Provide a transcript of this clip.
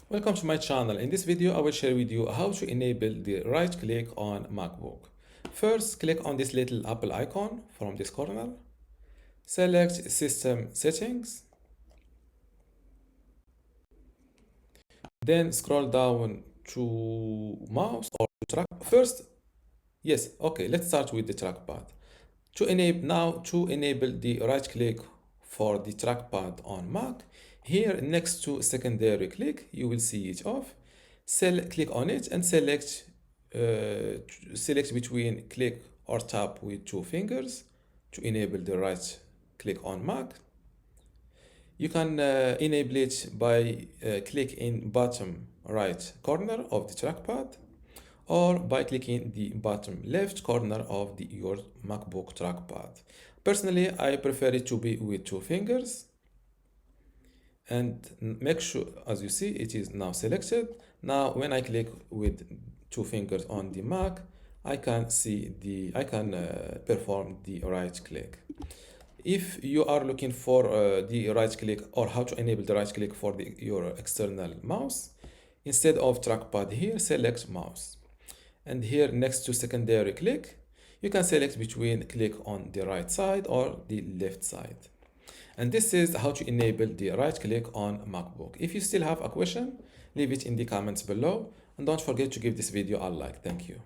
Welcome to my channel. In this video, I will share with you how to enable the right click on MacBook. First, click on this little Apple icon from this corner. Select System Settings. Then scroll down to Mouse or Track. First, yes, okay, let's start with the trackpad. To enable the right click for the trackpad on Mac, here next to secondary click, you will see it off. Click on it and select between click or tap with two fingers to enable the right click on Mac. You can enable it by click in bottom right corner of the trackpad, or by clicking the bottom left corner of your MacBook trackpad. Personally, I prefer it to be with two fingers. And make sure, as you see, it is now selected. Now, when I click with two fingers on the Mac, I can perform the right click. If you are looking for the right click or how to enable the right click for your external mouse, instead of trackpad here, select mouse. And here next to secondary click, you can select between click on the right side or the left side. And this is how to enable the right click on MacBook. If you still have a question, leave it in the comments below. And don't forget to give this video a like. Thank you.